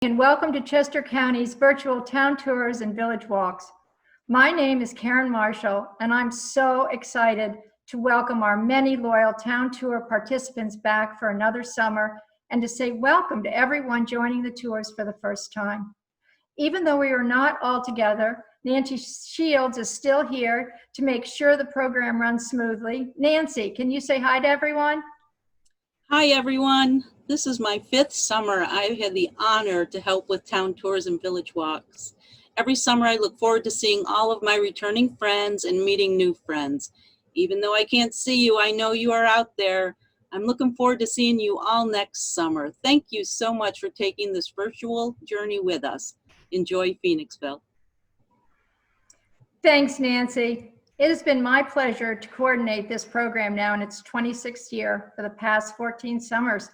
And welcome to Chester County's virtual town tours and village walks. My name is Karen Marshall, and I'm so excited to welcome our many loyal town tour participants back for another summer and to say welcome to everyone joining the tours for the first time. Even though we are not all together, Nancy Shields is still here to make sure the program runs smoothly. Nancy, can you say hi to everyone? Hi everyone, this is my 5th summer. I've had the honor to help with town tours and village walks. Every summer I look forward to seeing all of my returning friends and meeting new friends. Even though I can't see you, I know you are out there. I'm looking forward to seeing you all next summer. Thank you so much for taking this virtual journey with us. Enjoy Phoenixville. Thanks, Nancy. It has been my pleasure to coordinate this program now in its 26th year for the past 14 summers.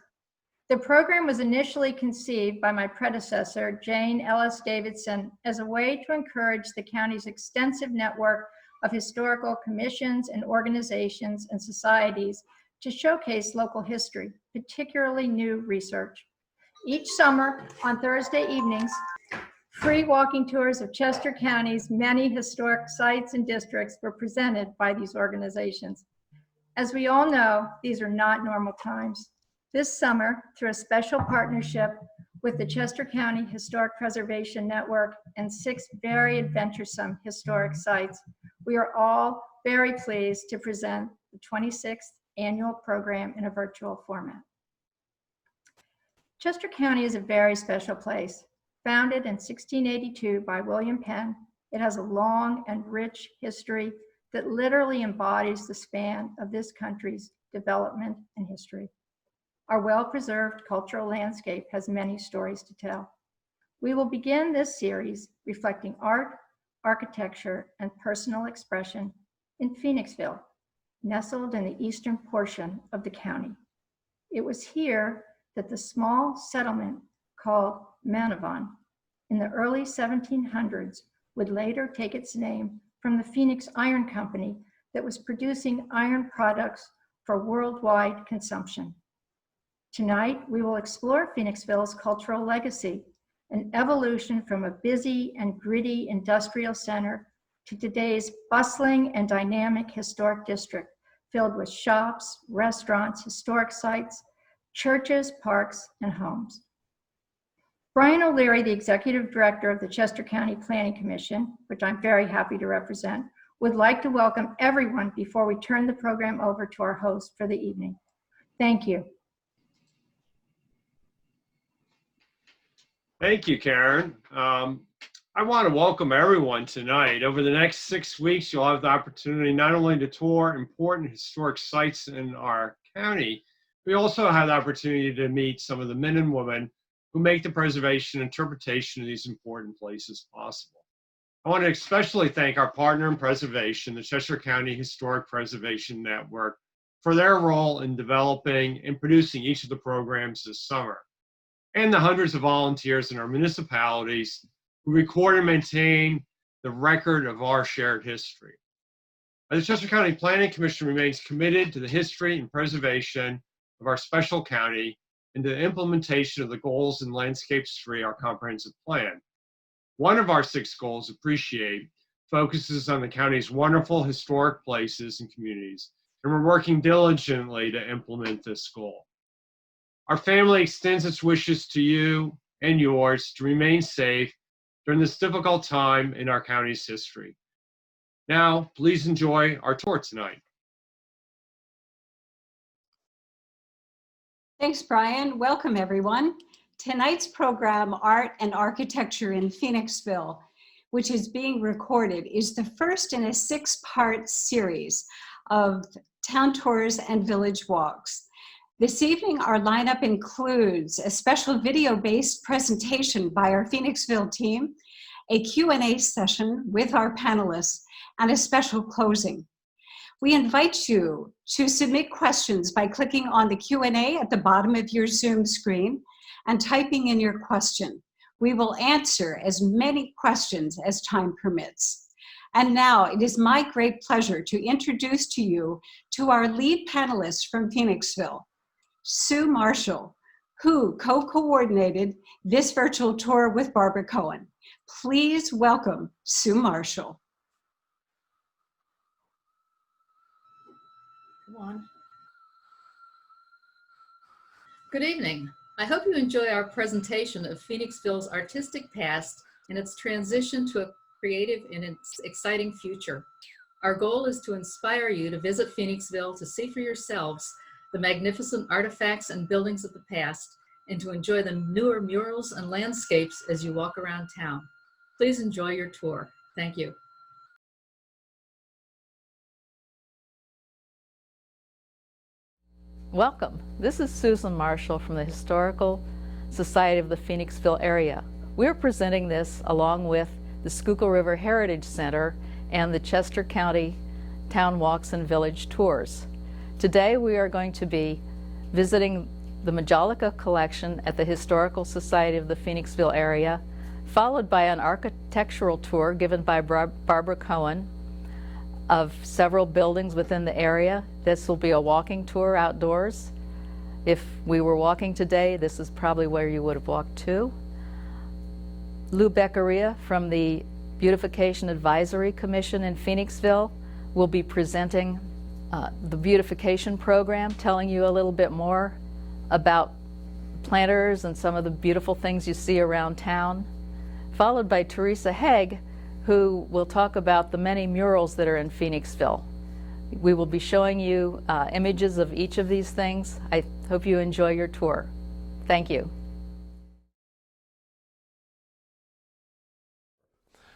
The program was initially conceived by my predecessor, Jane Ellis Davidson, as a way to encourage the county's extensive network of historical commissions and organizations and societies to showcase local history, particularly new research. Each summer on Thursday evenings, free walking tours of Chester County's many historic sites and districts were presented by these organizations. As we all know, these are not normal times. This summer, through a special partnership with the Chester County Historic Preservation Network and 6 very adventuresome historic sites, we are all very pleased to present the 26th annual program in a virtual format. Chester County is a very special place. Founded in 1682 by William Penn, it has a long and rich history that literally embodies the span of this country's development and history. Our well-preserved cultural landscape has many stories to tell. We will begin this series reflecting art, architecture, and personal expression in Phoenixville, nestled in the eastern portion of the county. It was here that the small settlement called Manavon in the early 1700s would later take its name from the Phoenix Iron Company that was producing iron products for worldwide consumption. Tonight, we will explore Phoenixville's cultural legacy, an evolution from a busy and gritty industrial center to today's bustling and dynamic historic district filled with shops, restaurants, historic sites, churches, parks, and homes. Brian O'Leary, the Executive Director of the Chester County Planning Commission, which I'm very happy to represent, would like to welcome everyone before we turn the program over to our host for the evening. Thank you. Thank you, Karen. I want to welcome everyone tonight. Over the next 6 weeks, you'll have the opportunity not only to tour important historic sites in our county, we also have the opportunity to meet some of the men and women who make the preservation and interpretation of these important places possible. I want to especially thank our partner in preservation, the Chester County Historic Preservation Network, for their role in developing and producing each of the programs this summer, and the hundreds of volunteers in our municipalities who record and maintain the record of our shared history. The Chester County Planning Commission remains committed to the history and preservation of our special county and the implementation of the goals in Landscapes 3, our comprehensive plan. One of our 6 goals, Appreciate, focuses on the county's wonderful historic places and communities, and we're working diligently to implement this goal. Our family extends its wishes to you and yours to remain safe during this difficult time in our county's history. Now, please enjoy our tour tonight. Thanks, Brian. Welcome, everyone. Tonight's program, Art and Architecture in Phoenixville, which is being recorded, is the first in a 6-part series of town tours and village walks. This evening, our lineup includes a special video-based presentation by our Phoenixville team, a Q&A session with our panelists, and a special closing. We invite you to submit questions by clicking on the Q&A at the bottom of your Zoom screen and typing in your question. We will answer as many questions as time permits. And now it is my great pleasure to introduce to you to our lead panelists from Phoenixville, Sue Marshall, who co-coordinated this virtual tour with Barbara Cohen. Please welcome Sue Marshall. Come on. Good evening. I hope you enjoy our presentation of Phoenixville's artistic past and its transition to a creative and exciting future. Our goal is to inspire you to visit Phoenixville to see for yourselves the magnificent artifacts and buildings of the past and to enjoy the newer murals and landscapes as you walk around town. Please enjoy your tour. Thank you. Welcome. This is Susan Marshall from the Historical Society of the Phoenixville area. We're presenting this along with the Schuylkill River Heritage Center and the Chester County Town Walks and Village Tours. Today we are going to be visiting the Majolica Collection at the Historical Society of the Phoenixville area, followed by an architectural tour given by Barbara Cohen of several buildings within the area. This will be a walking tour outdoors. If we were walking today, this is probably where you would have walked to. Lou Beccaria from the Beautification Advisory Commission in Phoenixville will be presenting the beautification program, telling you a little bit more about planters and some of the beautiful things you see around town, followed by Teresa Haig, who will talk about the many murals that are in Phoenixville. We will be showing you images of each of these things. I hope you enjoy your tour. Thank you.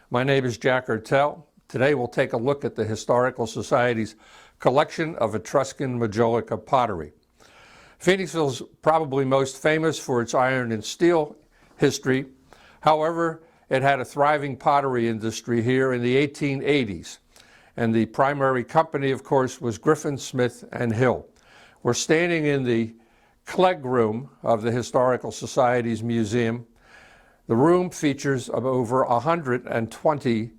My name is Jack Ertel. Today we'll take a look at the Historical Society's collection of Etruscan Majolica pottery. Phoenixville's probably most famous for its iron and steel history. However, it had a thriving pottery industry here in the 1880s. And the primary company, of course, was Griffin, Smith and Hill. We're standing in the Clegg room of the Historical Society's museum. The room features over 120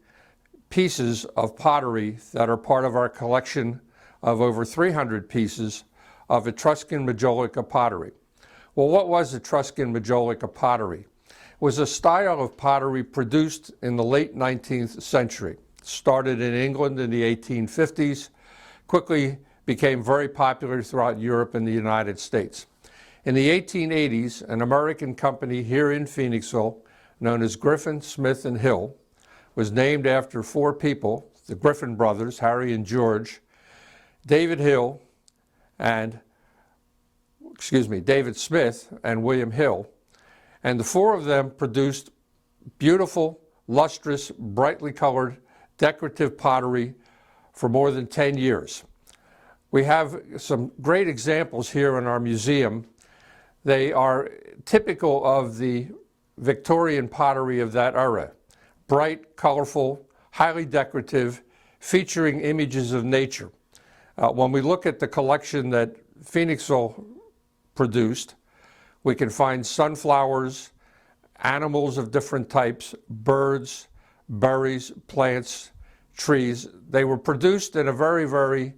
pieces of pottery that are part of our collection of over 300 pieces of Etruscan Majolica pottery. Well, what was Etruscan Majolica pottery? It was a style of pottery produced in the late 19th century. It started in England in the 1850s, quickly became very popular throughout Europe and the United States. In the 1880s, an American company here in Phoenixville, known as Griffin, Smith and Hill, was named after four people, the Griffin brothers, Harry and George, David Smith and William Hill. And the four of them produced beautiful, lustrous, brightly colored, decorative pottery for more than 10 years. We have some great examples here in our museum. They are typical of the Victorian pottery of that era. Bright, colorful, highly decorative, featuring images of nature. When we look at the collection that Phoenixville produced, we can find sunflowers, animals of different types, birds, berries, plants, trees. They were produced in a very, very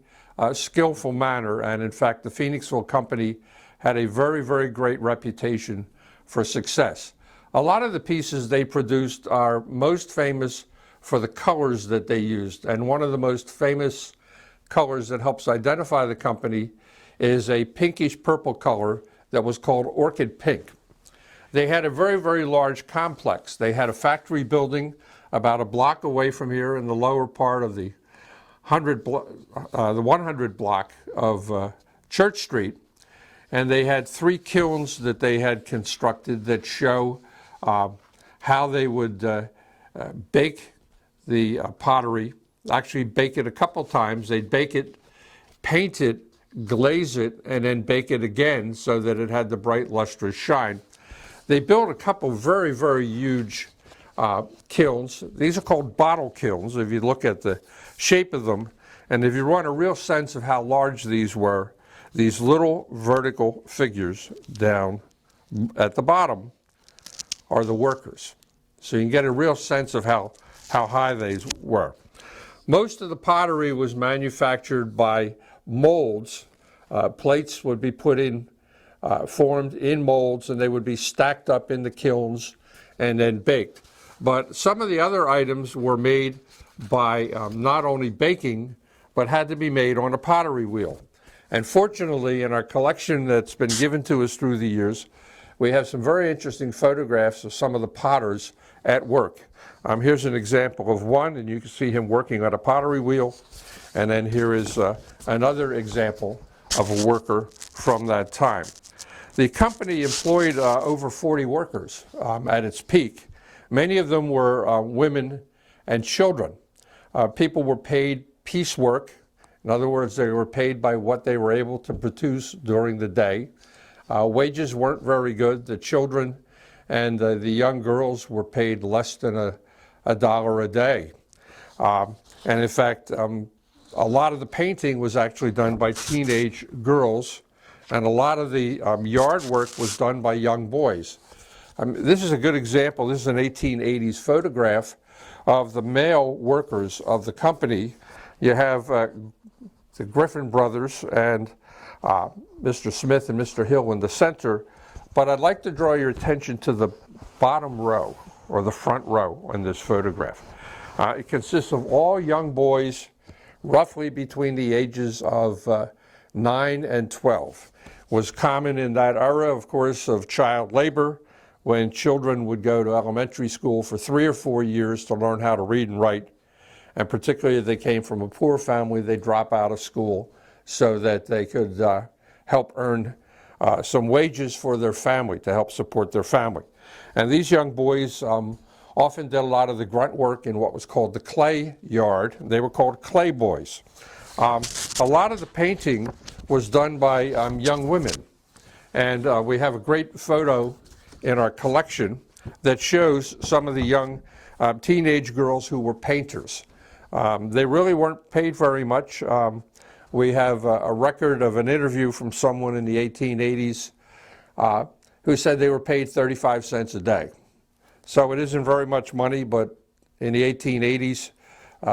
skillful manner, and in fact the Phoenixville company had a very, very great reputation for success. A lot of the pieces they produced are most famous for the colors that they used, and one of the most famous colors that helps identify the company is a pinkish purple color that was called orchid pink. They had a very, very large complex. They had a factory building about a block away from here in the lower part of the 100 block of Church Street, and they had three kilns that they had constructed that show how they would bake the pottery, actually bake it a couple times. They'd bake it, paint it, glaze it, and then bake it again so that it had the bright, lustrous shine. They built a couple very, very huge kilns. These are called bottle kilns if you look at the shape of them. And if you want a real sense of how large these were, these little vertical figures down at the bottom are the workers. So you can get a real sense of how high these were. Most of the pottery was manufactured by molds. Plates would be put in formed in molds, and they would be stacked up in the kilns and then baked. But some of the other items were made by not only baking, but had to be made on a pottery wheel. And fortunately, in our collection that's been given to us through the years, we have some very interesting photographs of some of the potters at work. Here's an example of one, and you can see him working on a pottery wheel. And then here is another example of a worker from that time. The company employed over 40 workers at its peak. Many of them were women and children. People were paid piecework. In other words, they were paid by what they were able to produce during the day. Wages weren't very good. The children and the young girls were paid less than $1 a day. And in fact, a lot of the painting was actually done by teenage girls, and a lot of the yard work was done by young boys. This is a good example. This is an 1880s photograph of the male workers of the company. You have the Griffin brothers and Mr. Smith and Mr. Hill in the center, but I'd like to draw your attention to the bottom row, or the front row in this photograph. It consists of all young boys, roughly between the ages of 9 and 12. It was common in that era, of course, of child labor, when children would go to elementary school for 3 or 4 years to learn how to read and write. And particularly if they came from a poor family, they'd drop out of school so that they could help earn some wages for their family, to help support their family. And these young boys often did a lot of the grunt work in what was called the clay yard. They were called clay boys. A lot of the painting was done by young women. And we have a great photo in our collection that shows some of the young teenage girls who were painters. They really weren't paid very much. We have a record of an interview from someone in the 1880s who said they were paid 35 cents a day. So it isn't very much money, but in the 1880s,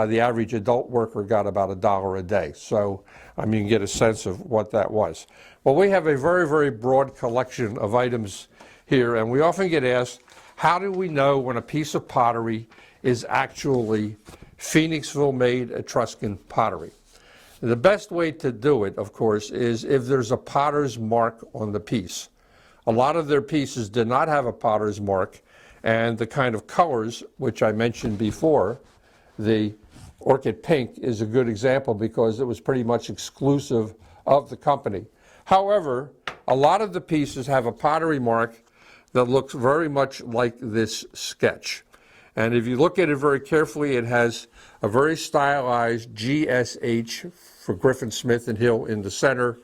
the average adult worker got about $1 a day. So you can get a sense of what that was. Well, we have a very, very broad collection of items here, and we often get asked, how do we know when a piece of pottery is actually Phoenixville-made Etruscan pottery? The best way to do it, of course, is if there's a potter's mark on the piece. A lot of their pieces did not have a potter's mark, and the kind of colors, which I mentioned before, the orchid pink is a good example because it was pretty much exclusive of the company. However, a lot of the pieces have a pottery mark that looks very much like this sketch. And if you look at it very carefully, it has a very stylized GSH for Griffin, Smith, and Hill in the center.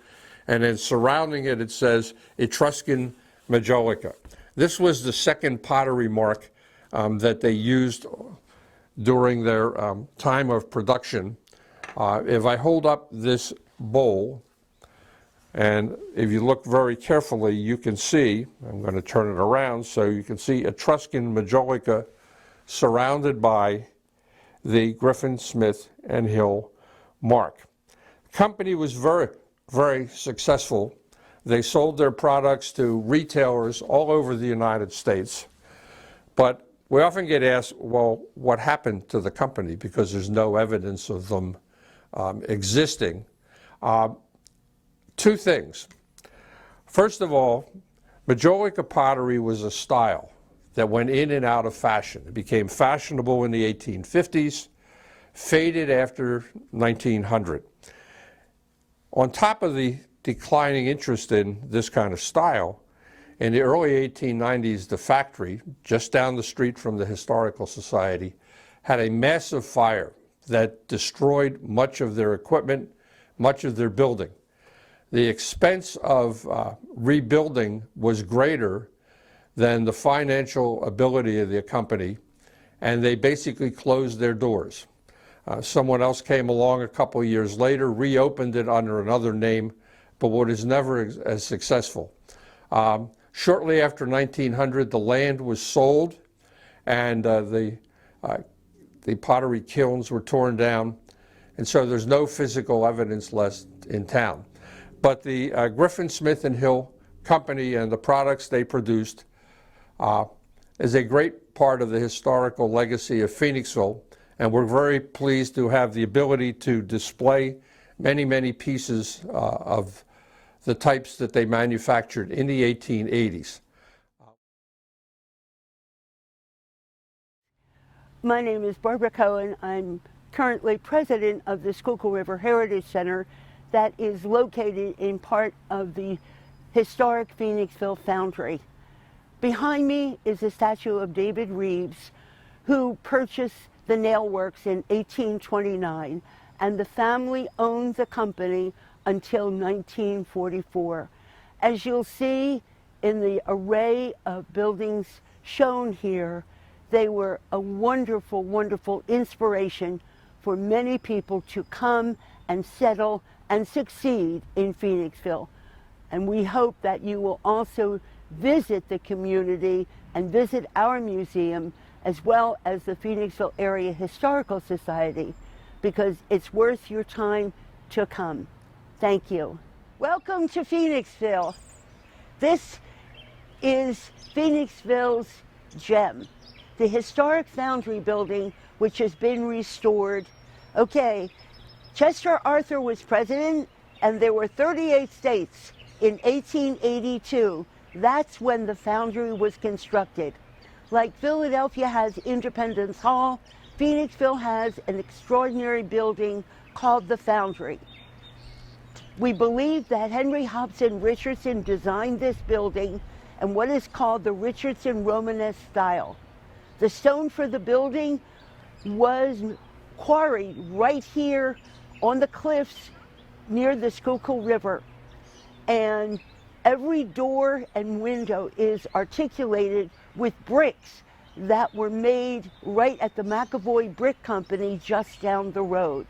And then surrounding it, it says Etruscan Majolica. This was the second pottery mark that they used during their time of production. If I hold up this bowl, and if you look very carefully, you can see, I'm going to turn it around so you can see Etruscan Majolica surrounded by the Griffin, Smith, and Hill mark. The company was very, very successful. They sold their products to retailers all over the United States. But we often get asked, well, what happened to the company? Because there's no evidence of them existing. Two things. First of all, Majolica pottery was a style that went in and out of fashion. It became fashionable in the 1850s, faded after 1900. On top of the declining interest in this kind of style, in the early 1890s, the factory, just down the street from the Historical Society, had a massive fire that destroyed much of their equipment, much of their building. The expense of rebuilding was greater than the financial ability of the company, and they basically closed their doors. Someone else came along a couple of years later, reopened it under another name, but was never as successful. Shortly after 1900, the land was sold, and the pottery kilns were torn down, and so there's no physical evidence left in town. But the Griffin, Smith, and Hill company and the products they produced is a great part of the historical legacy of Phoenixville, and we're very pleased to have the ability to display many, many pieces of the types that they manufactured in the 1880s. My name is Barbara Cohen. I'm currently president of the Schuylkill River Heritage Center that is located in part of the historic Phoenixville Foundry. Behind me is a statue of David Reeves, who purchased the nail works in 1829, and the family owned the company until 1944. As you'll see in the array of buildings shown here, they were a wonderful, wonderful inspiration for many people to come and settle and succeed in Phoenixville. And we hope that you will also visit the community and visit our museum, as well as the Phoenixville Area Historical Society, because it's worth your time to come. Thank you. Welcome to Phoenixville. This is Phoenixville's gem, the historic Foundry building, which has been restored. Okay, Chester Arthur was president, and there were 38 states in 1882. That's when the Foundry was constructed. Like Philadelphia has Independence Hall, Phoenixville has an extraordinary building called the Foundry. We believe that Henry Hobson Richardson designed this building in what is called the Richardson Romanesque style. The stone for the building was quarried right here on the cliffs near the Schuylkill River. And every door and window is articulated with bricks that were made right at the McAvoy Brick Company just down the road.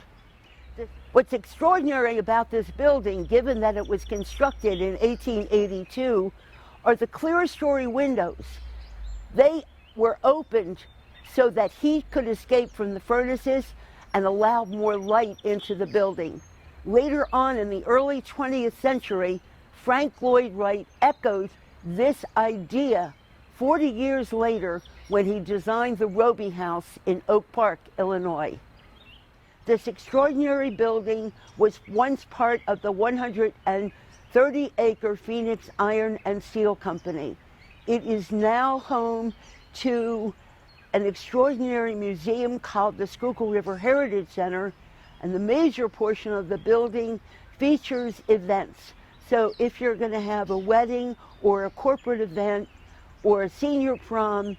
What's extraordinary about this building, given that it was constructed in 1882, are the clerestory windows. They were opened so that heat could escape from the furnaces and allow more light into the building. Later on in the early 20th century, Frank Lloyd Wright echoed this idea 40 years later when he designed the Roby House in Oak Park, Illinois. This extraordinary building was once part of the 130-acre Phoenix Iron and Steel Company. It is now home to an extraordinary museum called the Schuylkill River Heritage Center, and the major portion of the building features events. So if you're going to have a wedding or a corporate event or a senior prom,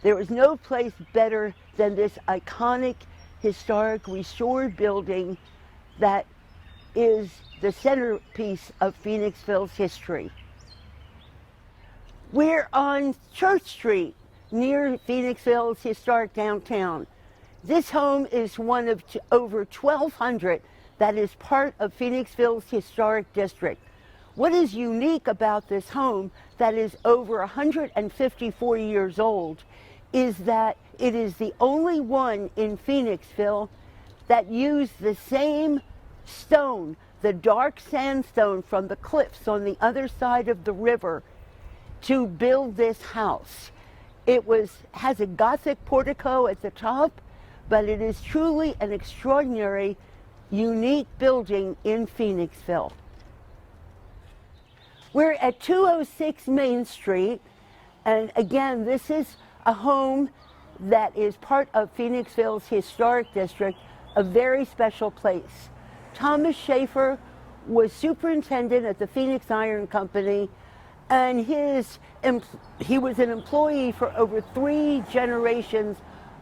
there is no place better than this iconic, historic, restored building that is the centerpiece of Phoenixville's history. We're on Church Street, near Phoenixville's historic downtown. This home is one of over 1,200 that is part of Phoenixville's historic district. What is unique about this home that is over 154 years old is that it is the only one in Phoenixville that used the same stone, the dark sandstone from the cliffs on the other side of the river, to build this house. It has a Gothic portico at the top, but it is truly an extraordinary, unique building in Phoenixville. We're at 206 Main Street, and again, this is a home that is part of Phoenixville's historic district, a very special place. Thomas Schaefer was superintendent at the Phoenix Iron Company, and he was an employee for over 3 generations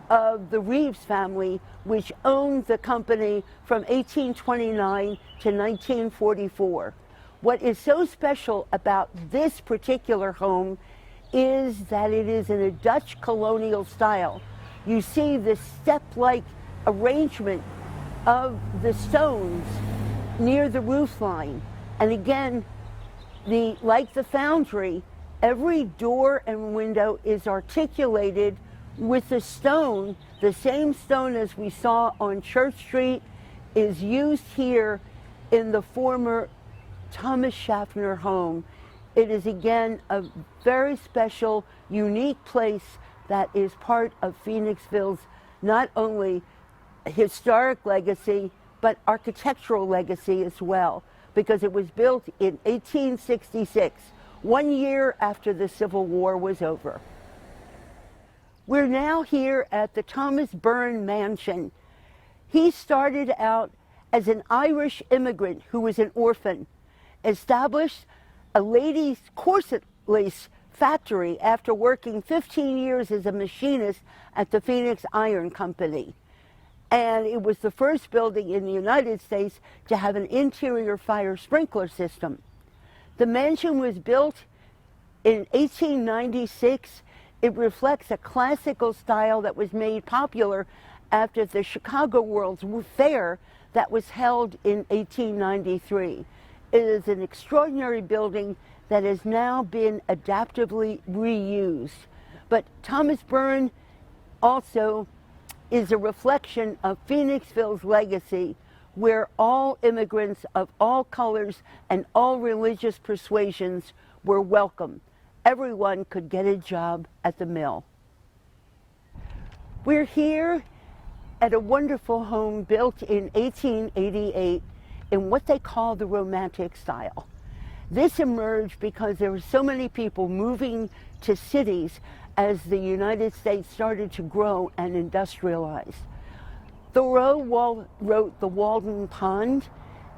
of the Reeves family, which owned the company from 1829 to 1944. What is so special about this particular home is that it is in a Dutch colonial style. You see this step-like arrangement of the stones near the roof line. And again, like the Foundry, every door and window is articulated with the stone. The same stone as we saw on Church Street is used here in the former Thomas Schaffner home. It is again a very special, unique place that is part of Phoenixville's not only historic legacy, but architectural legacy as well, because it was built in 1866, 1 year after the Civil War was over. We're now here at the Thomas Byrne Mansion. He started out as an Irish immigrant who was an orphan, established a ladies' corset lace factory after working 15 years as a machinist at the Phoenix Iron Company. And it was the first building in the United States to have an interior fire sprinkler system. The mansion was built in 1896. It reflects a classical style that was made popular after the Chicago World's Fair that was held in 1893. It is an extraordinary building that has now been adaptively reused. But Thomas Byrne also is a reflection of Phoenixville's legacy, where all immigrants of all colors and all religious persuasions were welcome. Everyone could get a job at the mill. We're here at a wonderful home built in 1888 in what they call the Romantic style. This emerged because there were so many people moving to cities as the United States started to grow and industrialize. Thoreau wrote The Walden Pond,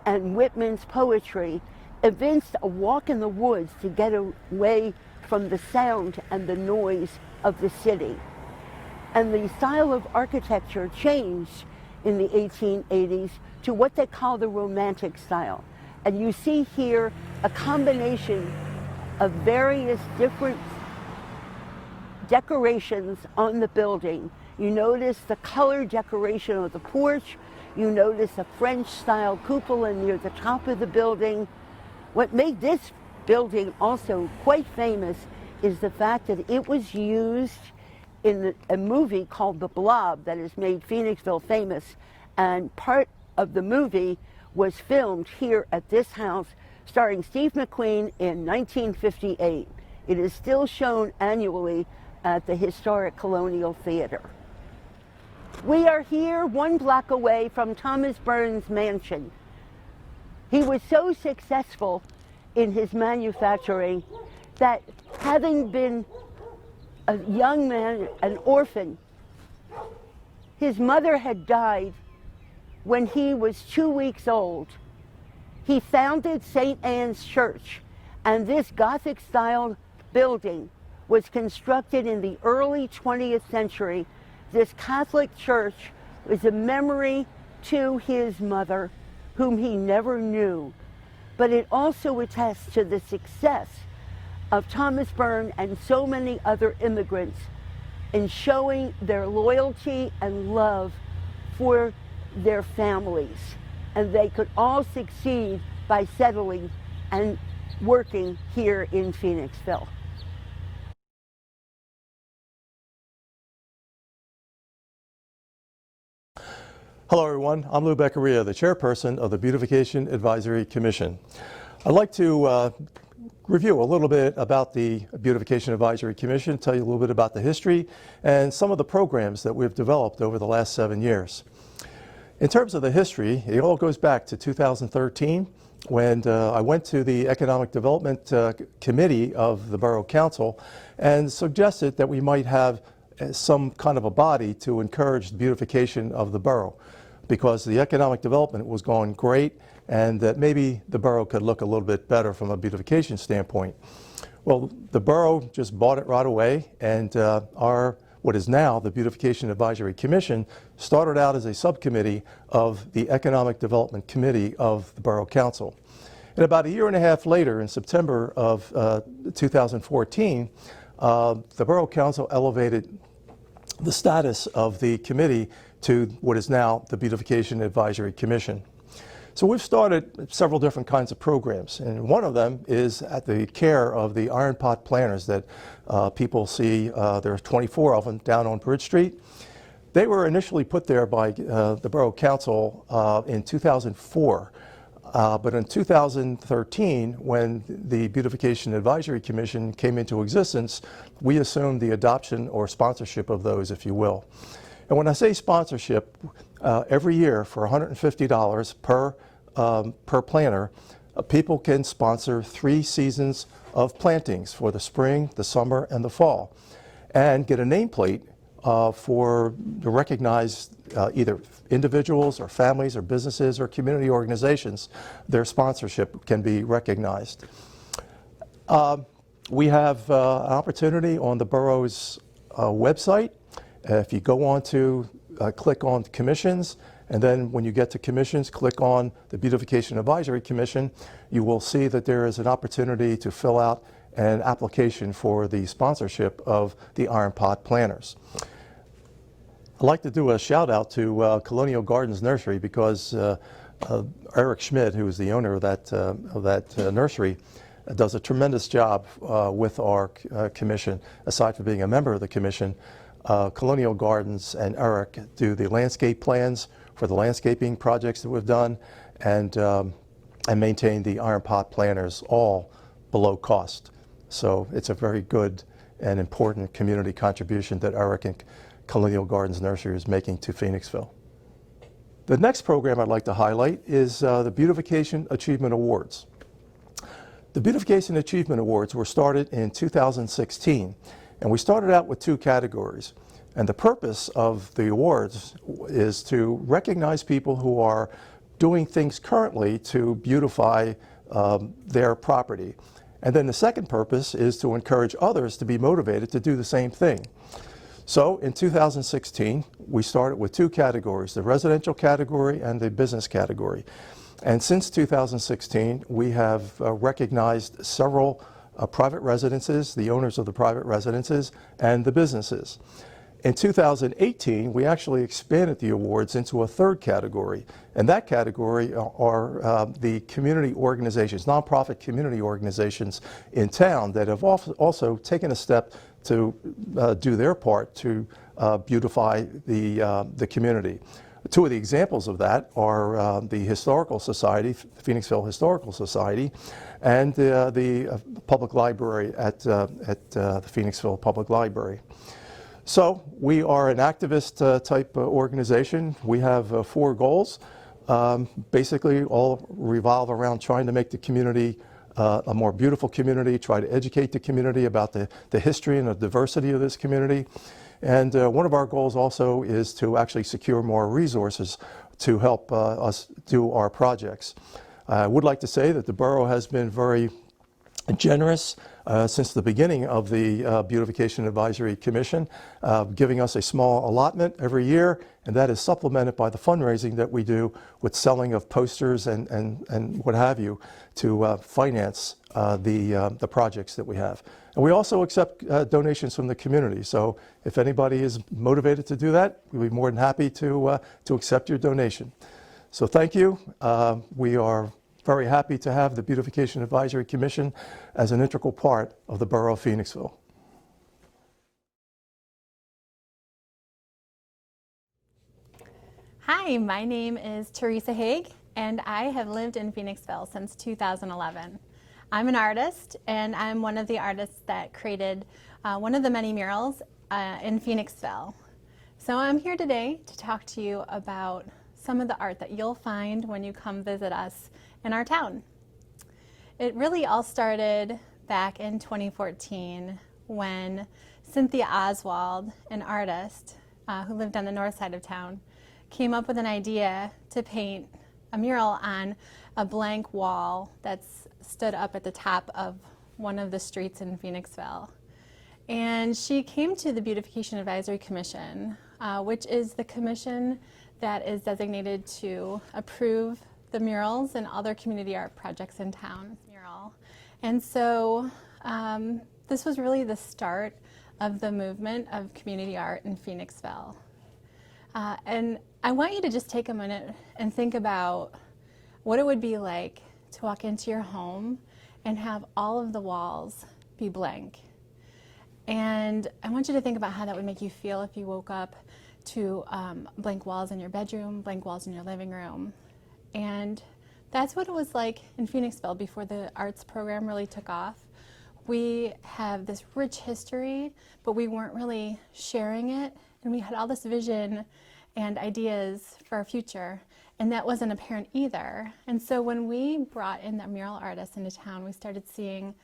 and Whitman's poetry evinced a walk in the woods to get away from the sound and the noise of the city. And the style of architecture changed in the 1880s to what they call the Romantic style. And you see here a combination of various different decorations on the building. You notice the color decoration of the porch. You notice a French-style cupola near the top of the building. What made this building also quite famous is the fact that it was used in a movie called The Blob that has made Phoenixville famous. And part of the movie was filmed here at this house, starring Steve McQueen in 1958. It is still shown annually at the historic Colonial Theater. We are here 1 block away from Thomas Byrne's mansion. He was so successful in his manufacturing that, having been a young man, an orphan, his mother had died when he was 2 weeks old. He founded St. Anne's Church, and this Gothic-style building was constructed in the early 20th century. This Catholic church was a memory to his mother, whom he never knew. But it also attests to the success of Thomas Byrne and so many other immigrants in showing their loyalty and love for their families. And they could all succeed by settling and working here in Phoenixville. Hello everyone, I'm Lou Beccaria, the chairperson of the Beautification Advisory Commission. I'd like to review a little bit about the Beautification Advisory Commission, tell you a little bit about the history and some of the programs that we've developed over the last 7 years. In terms of the history, it all goes back to 2013 when I went to the Economic Development Committee of the Borough Council and suggested that we might have some kind of a body to encourage the beautification of the borough, because the economic development was going great and that maybe the borough could look a little bit better from a beautification standpoint. Well, the borough just bought it right away, and what is now the Beautification Advisory Commission started out as a subcommittee of the Economic Development Committee of the Borough Council. And about a year and a half later, in September of 2014, the Borough Council elevated the status of the committee to what is now the Beautification Advisory Commission. So we've started several different kinds of programs, and one of them is at the care of the iron pot planters that people see. There's 24 of them down on Bridge Street. They were initially put there by the Borough Council in 2004 But in 2013, when the Beautification Advisory Commission came into existence, we assumed the adoption or sponsorship of those, if you will. And when I say sponsorship, every year for $150 per planter, people can sponsor 3 seasons of plantings for the spring, the summer, and the fall, and get a nameplate to recognize either individuals or families or businesses or community organizations. Their sponsorship can be recognized. We have an opportunity on the borough's website. If you go on to click on commissions, and then when you get to commissions, click on the Beautification Advisory Commission, you will see that there is an opportunity to fill out an application for the sponsorship of the Iron Pot planters. I'd like to do a shout out to Colonial Gardens Nursery, because Eric Schmidt, who is the owner of that nursery, does a tremendous job with our commission. Aside from being a member of the commission, Colonial Gardens and Eric do the landscape plans for the landscaping projects that we've done, and maintain the Iron Pot planters all below cost. So it's a very good and important community contribution that Eric and Colonial Gardens Nursery is making to Phoenixville. The next program I'd like to highlight is the Beautification Achievement Awards. The Beautification Achievement Awards were started in 2016, and we started out with 2 categories. And the purpose of the awards is to recognize people who are doing things currently to beautify their property. And then the second purpose is to encourage others to be motivated to do the same thing. So in 2016, we started with 2 categories, the residential category and the business category. And since 2016, we have recognized several private residences, the owners of the private residences, and the businesses. In 2018, we actually expanded the awards into a 3rd category, and that category are the community organizations, nonprofit community organizations in town that have also taken a step to do their part to beautify the community. 2 of the examples of that are the Historical Society, Phoenixville Historical Society, and the public library at the Phoenixville Public Library. So we are an activist type organization. We have 4 goals. Basically all revolve around trying to make the community a more beautiful community, try to educate the community about the history and the diversity of this community. And one of our goals also is to actually secure more resources to help us do our projects. I would like to say that the borough has been very generous since the beginning of the Beautification Advisory Commission, giving us a small allotment every year, and that is supplemented by the fundraising that we do with selling of posters and what have you to finance the projects that we have. And we also accept donations from the community, so if anybody is motivated to do that, we'd be more than happy to accept your donation. So thank you. We are very happy to have the Beautification Advisory Commission as an integral part of the Borough of Phoenixville. Hi, my name is Teresa Haig, and I have lived in Phoenixville since 2011. I'm an artist, and I'm one of the artists that created one of the many murals in Phoenixville. So I'm here today to talk to you about some of the art that you'll find when you come visit us in our town. It really all started back in 2014 when Cynthia Oswald, an artist who lived on the north side of town, came up with an idea to paint a mural on a blank wall that's stood up at the top of one of the streets in Phoenixville. And she came to the Beautification Advisory Commission, which is the commission that is designated to approve the murals and other community art projects in town. And so this was really the start of the movement of community art in Phoenixville. And I want you to just take a minute and think about what it would be like to walk into your home and have all of the walls be blank. And I want you to think about how that would make you feel if you woke up to blank walls in your bedroom, blank walls in your living room. And That's what it was like in Phoenixville before the arts program really took off. We have this rich history, but we weren't really sharing it, and we had all this vision and ideas for our future, and that wasn't apparent either. And so when we brought in the mural artists into town, we started seeing,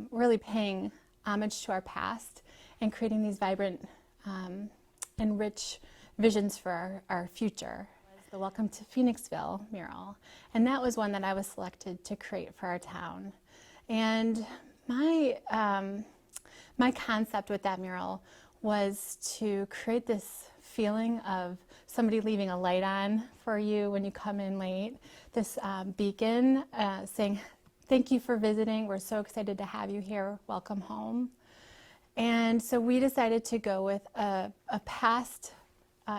really paying homage to our past and creating these vibrant and rich visions for our future. The Welcome to Phoenixville mural, and that was one that I was selected to create for our town. And my concept with that mural was to create this feeling of somebody leaving a light on for you when you come in late, this beacon saying, thank you for visiting, we're so excited to have you here, welcome home. And so we decided to go with a past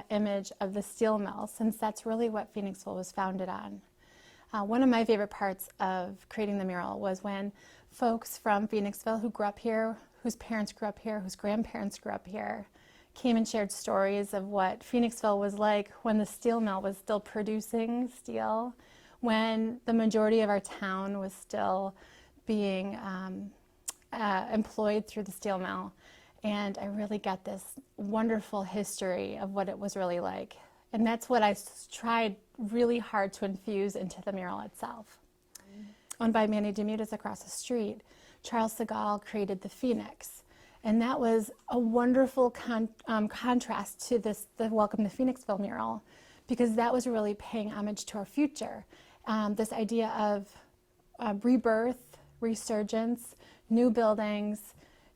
image of the steel mill, since that's really what Phoenixville was founded on. One of my favorite parts of creating the mural was when folks from Phoenixville who grew up here, whose parents grew up here, whose grandparents grew up here, came and shared stories of what Phoenixville was like when the steel mill was still producing steel, when the majority of our town was still being employed through the steel mill. And I really got this wonderful history of what it was really like. And that's what I tried really hard to infuse into the mural itself. Owned by Manny Demudas across the street, Charles Segal created the Phoenix. And that was a wonderful contrast to the Welcome to Phoenixville mural, because that was really paying homage to our future. This idea of rebirth, resurgence, new buildings,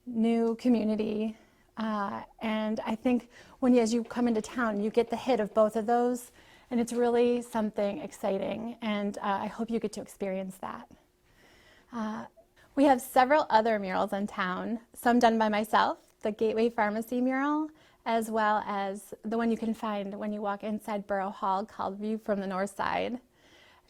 new community, and I think as you come into town, you get the hit of both of those, and it's really something exciting, and I hope you get to experience that. We have several other murals in town, some done by myself, the Gateway Pharmacy mural, as well as the one you can find when you walk inside Borough Hall called View from the North Side.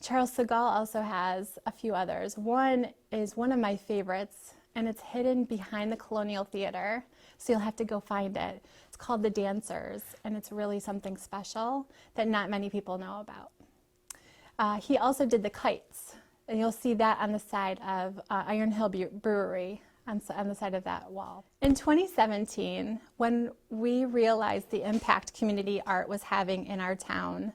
Charles Segal also has a few others. One is one of my favorites, and it's hidden behind the Colonial Theater, so you'll have to go find it. It's called The Dancers, and it's really something special that not many people know about. He also did the kites, and you'll see that on the side of Iron Hill Brewery, on the side of that wall. In 2017, when we realized the impact community art was having in our town,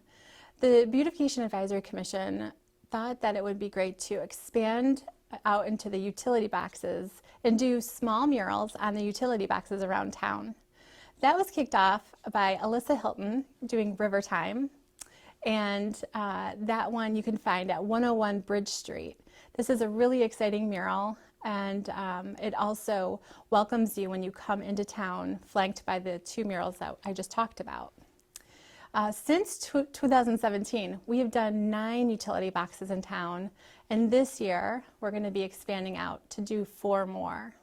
the Beautification Advisory Commission thought that it would be great to expand out into the utility boxes and do small murals on the utility boxes around town. That was kicked off by Alyssa Hilton doing River Time, and that one you can find at 101 Bridge Street. This is a really exciting mural, and it also welcomes you when you come into town, flanked by the two murals that I just talked about. Since 2017, we have done 9 utility boxes in town, and this year we're going to be expanding out to do 4 more.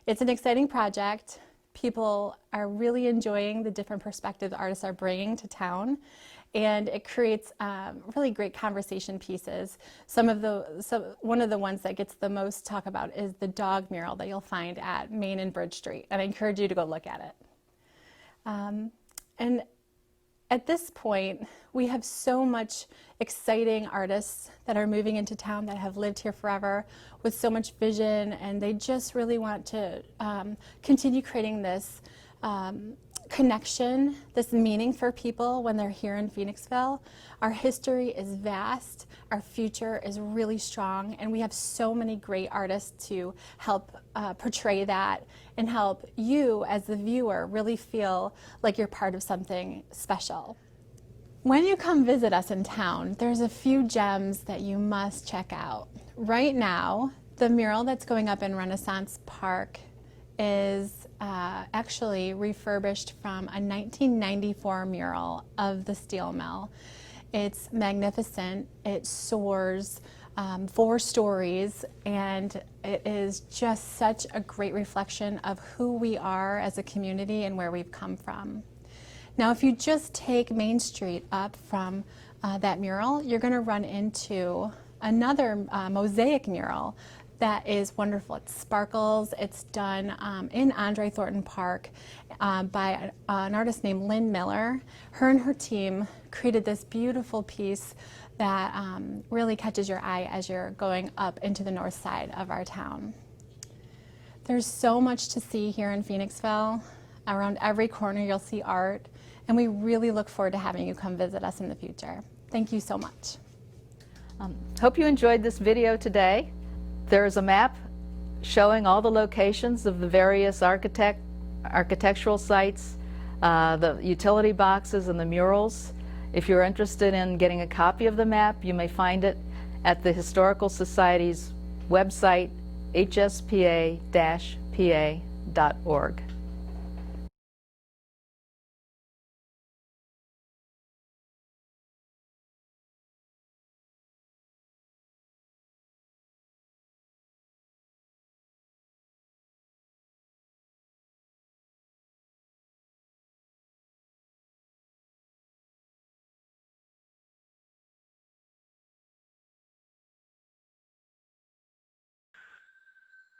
It's an exciting project. People are really enjoying the different perspectives artists are bringing to town, and it creates really great conversation pieces. One of the ones that gets the most talk about is the dog mural that you'll find at Main and Bridge Street, and I encourage you to go look at it. And at this point, we have so much exciting artists that are moving into town that have lived here forever with so much vision, and they just really want to continue creating this connection, this meaning for people when they're here in Phoenixville. Our history is vast, our future is really strong, and we have so many great artists to help portray that and help you as the viewer really feel like you're part of something special. When you come visit us in town, there's a few gems that you must check out. Right now, the mural that's going up in Renaissance Park is actually refurbished from a 1994 mural of the steel mill. It's magnificent, it soars 4 stories, and it is just such a great reflection of who we are as a community and where we've come from. Now, if you just take Main Street up from that mural, you're going to run into another mosaic mural that is wonderful. It sparkles. It's done in Andre Thornton Park by an artist named Lynn Miller. Her and her team created this beautiful piece that really catches your eye as you're going up into the north side of our town. There's so much to see here in Phoenixville. Around every corner you'll see art, and we really look forward to having you come visit us in the future. Thank you so much. Hope you enjoyed this video today. There is a map showing all the locations of the various architectural sites, the utility boxes and the murals. If you're interested in getting a copy of the map, you may find it at the Historical Society's website, hspa-pa.org.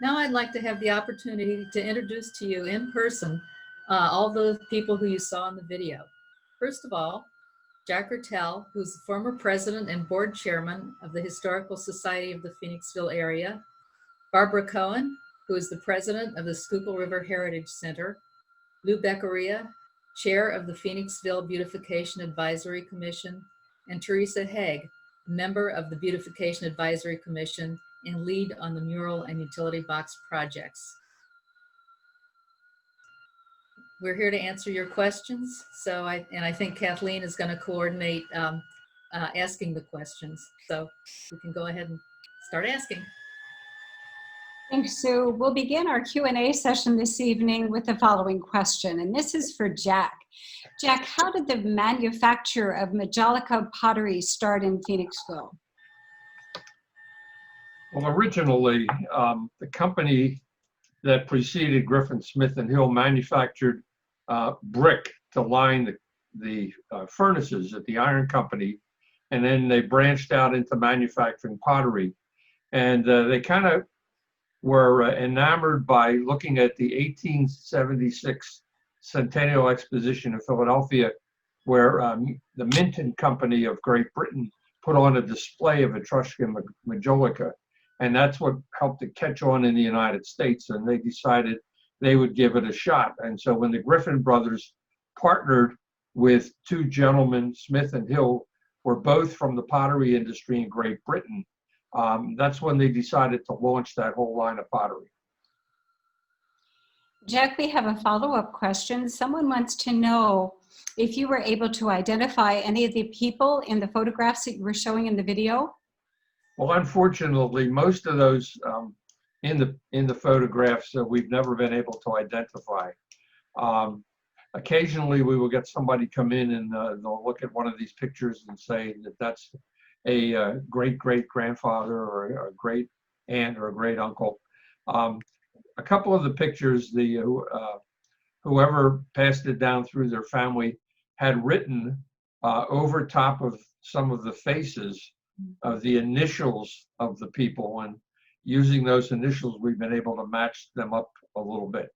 Now I'd like to have the opportunity to introduce to you in person all the people who you saw in the video. First of all, Jack Ertel, who's the former president and board chairman of the Historical Society of the Phoenixville area. Barbara Cohen, who is the president of the Schuylkill River Heritage Center. Lou Beccaria, chair of the Phoenixville Beautification Advisory Commission. And Teresa Haig, member of the Beautification Advisory Commission and lead on the mural and utility box projects. We're here to answer your questions. So I think Kathleen is going to coordinate asking the questions. So we can go ahead and start asking. Thanks, Sue. We'll begin our Q&A session this evening with the following question, and this is for Jack. Jack, how did the manufacture of Majolica pottery start in Phoenixville? Well, originally, the company that preceded Griffin Smith and Hill manufactured brick to line the furnaces at the iron company, and then they branched out into manufacturing pottery. And they kind of were enamored by looking at the 1876 Centennial Exposition in Philadelphia, where the Minton Company of Great Britain put on a display of Etruscan Majolica. And that's what helped it catch on in the United States. And they decided they would give it a shot. And so when the Griffin brothers partnered with two gentlemen, Smith and Hill, were both from the pottery industry in Great Britain, that's when they decided to launch that whole line of pottery. Jack, we have a follow-up question. Someone wants to know if you were able to identify any of the people in the photographs that you were showing in the video. Well, unfortunately, most of those in the photographs we've never been able to identify. Occasionally, we will get somebody come in and they'll look at one of these pictures and say that that's a great-great-grandfather or a great aunt or a great uncle. A couple of the pictures, whoever passed it down through their family had written over top of some of the faces of the initials of the people, and using those initials, we've been able to match them up a little bit.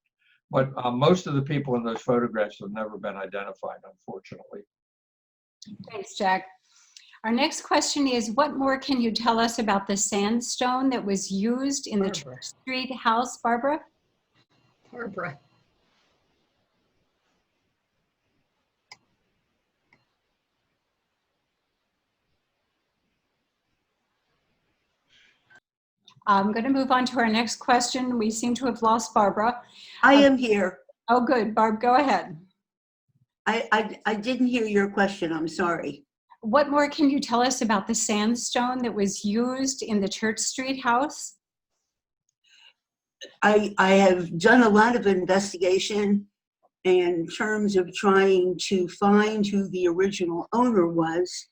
But most of the people in those photographs have never been identified, unfortunately. Thanks, Jack. Our next question is, what more can you tell us about the sandstone that was used in the Church Street house, Barbara? Barbara. I'm going to move on to our next question. We seem to have lost Barbara. I am here. Oh, good. Barb, go ahead. I didn't hear your question. I'm sorry. What more can you tell us about the sandstone that was used in the Church Street house? I have done a lot of investigation in terms of trying to find who the original owner was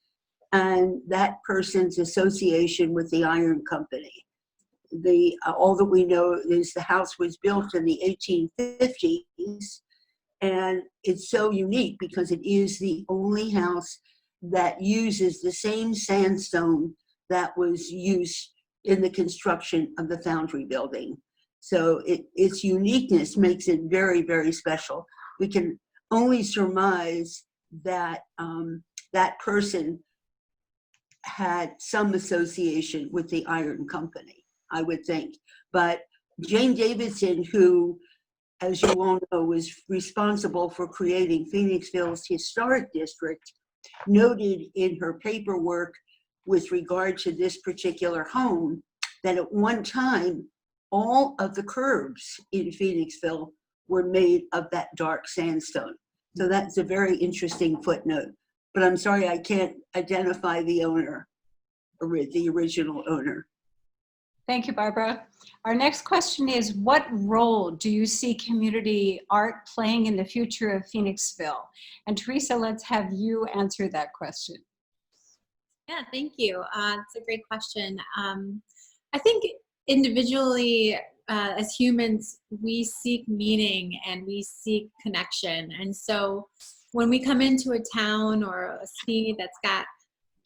and that person's association with the iron company. All that we know is the house was built in the 1850s, and it's so unique because it is the only house that uses the same sandstone that was used in the construction of the Foundry building. So its uniqueness makes it very, very special. We can only surmise that that person had some association with the iron company, I would think. But Jane Davidson, who, as you all know, was responsible for creating Phoenixville's historic district, noted in her paperwork with regard to this particular home that at one time, all of the curbs in Phoenixville were made of that dark sandstone. So that's a very interesting footnote. But I'm sorry, I can't identify the owner, or the original owner. Thank you, Barbara. Our next question is, what role do you see community art playing in the future of Phoenixville? And Teresa, let's have you answer that question. Yeah, thank you. It's a great question. I think individually, as humans, we seek meaning and we seek connection. And so when we come into a town or a city that's got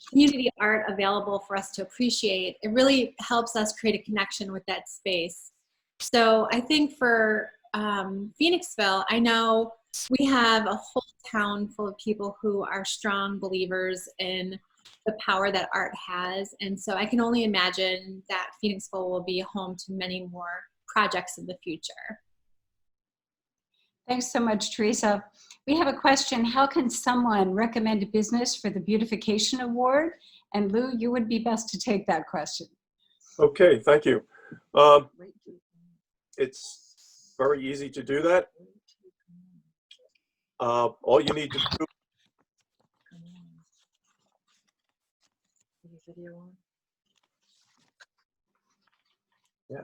community art available for us to appreciate, it really helps us create a connection with that space. So I think for Phoenixville, I know we have a whole town full of people who are strong believers in the power that art has. And so I can only imagine that Phoenixville will be home to many more projects in the future. Thanks so much, Teresa. We have a question. How can someone recommend a business for the Beautification Award? And Lou, you would be best to take that question. Okay, thank you. It's very easy to do that. All you need to do. Yeah.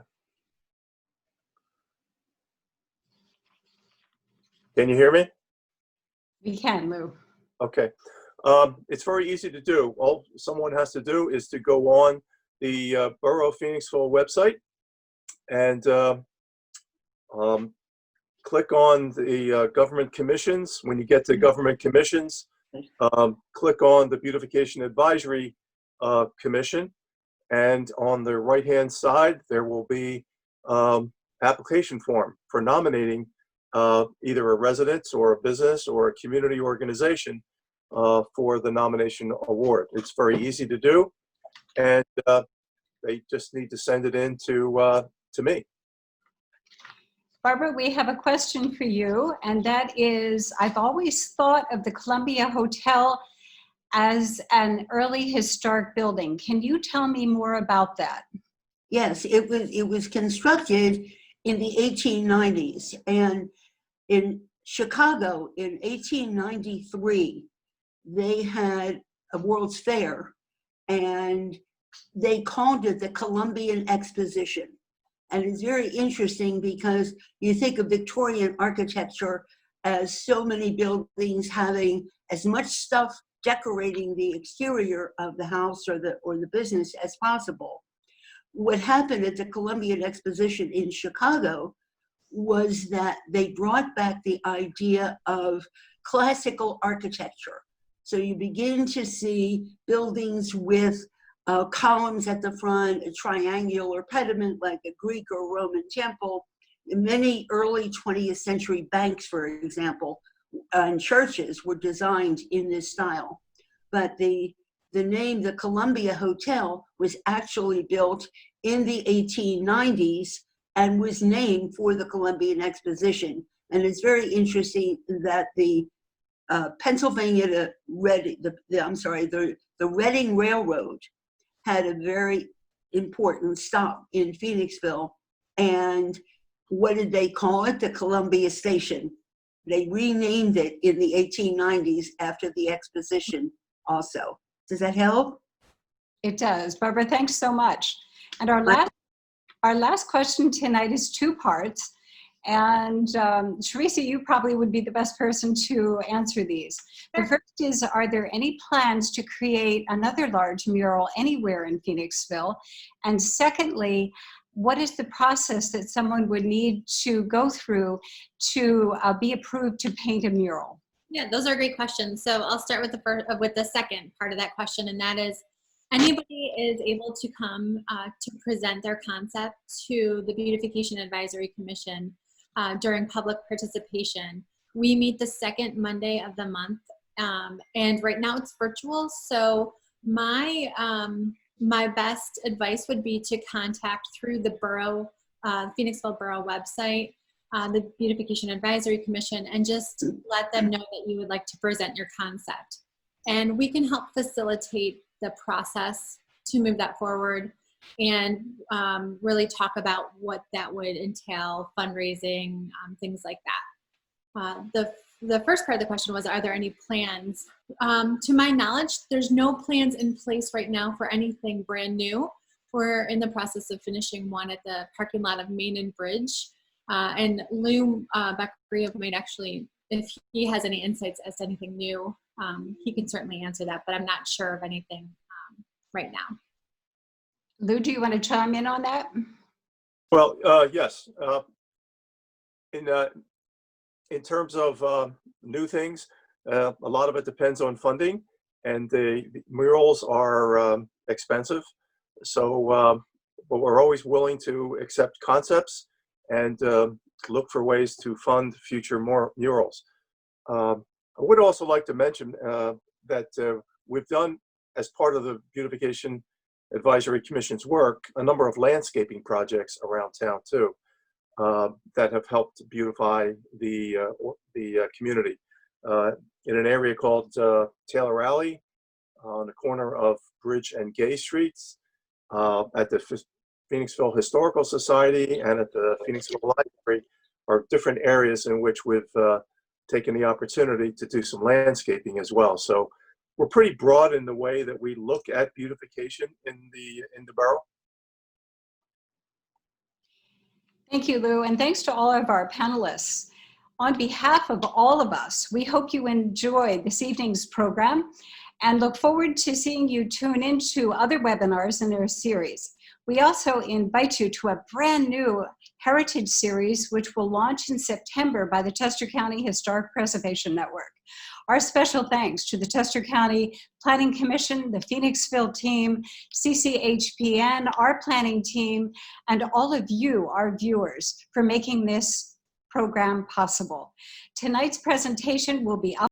Can you hear me? We can, Lou. Okay. It's very easy to do. All someone has to do is to go on the Borough of Phoenixville website and click on the government commissions. When you get to government commissions, click on the Beautification Advisory Commission, and on the right-hand side, there will be application form for nominating either a residence or a business or a community organization for the nomination award. It's very easy to do, and they just need to send it in to me. Barbara, we have a question for you, and that is, I've always thought of the Columbia Hotel as an early historic building. Can you tell me more about that? Yes, it was constructed in the 1890s, and in Chicago in 1893, they had a World's Fair, and they called it the Columbian Exposition. And it's very interesting because you think of Victorian architecture as so many buildings having as much stuff decorating the exterior of the house or the business as possible. What happened at the Columbian Exposition in Chicago was that they brought back the idea of classical architecture. So you begin to see buildings with columns at the front, a triangular pediment like a Greek or Roman temple. Many early 20th century banks, for example, and churches were designed in this style. But the name, the Columbia Hotel, was actually built in the 1890s and was named for the Columbian Exposition. And it's very interesting that the Pennsylvania, the Reading Railroad had a very important stop in Phoenixville. And what did they call it? The Columbia Station. They renamed it in the 1890s after the exposition also. Does that help? It does. Barbara, thanks so much. And our last question tonight is two parts. And Teresa, you probably would be the best person to answer these. The first is, are there any plans to create another large mural anywhere in Phoenixville? And secondly, what is the process that someone would need to go through to be approved to paint a mural? Yeah, those are great questions. So I'll start with the second part of that question, and that is, anybody is able to come to present their concept to the Beautification Advisory Commission during public participation. We meet the second Monday of the month, and right now it's virtual, so My best advice would be to contact through the borough, Phoenixville Borough website, the Beautification Advisory Commission, and just let them know that you would like to present your concept. And we can help facilitate the process to move that forward and really talk about what that would entail, fundraising, things like that. The first part of the question was, are there any plans? To my knowledge, there's no plans in place right now for anything brand new. We're in the process of finishing one at the parking lot of Main and Bridge. And Lou Beckeria might actually, if he has any insights as to anything new, he can certainly answer that, but I'm not sure of anything right now. Lou, do you want to chime in on that? Well, yes. In terms of new things, a lot of it depends on funding, and the murals are expensive. So, but we're always willing to accept concepts and look for ways to fund future more murals. I would also like to mention that we've done, as part of the Beautification Advisory Commission's work, a number of landscaping projects around town too, that have helped beautify the community. In an area called Taylor Alley, on the corner of Bridge and Gay Streets, at the Phoenixville Historical Society and at the Phoenixville Library, are different areas in which we've taken the opportunity to do some landscaping as well. So we're pretty broad in the way that we look at beautification in the borough. Thank you, Lou, and thanks to all of our panelists. On behalf of all of us, we hope you enjoy this evening's program and look forward to seeing you tune into other webinars in our series. We also invite you to a brand new Heritage Series, which will launch in September by the Chester County Historic Preservation Network. Our special thanks to the Chester County Planning Commission, the Phoenixville team, CCHPN, our planning team, and all of you, our viewers, for making this program possible. Tonight's presentation will be up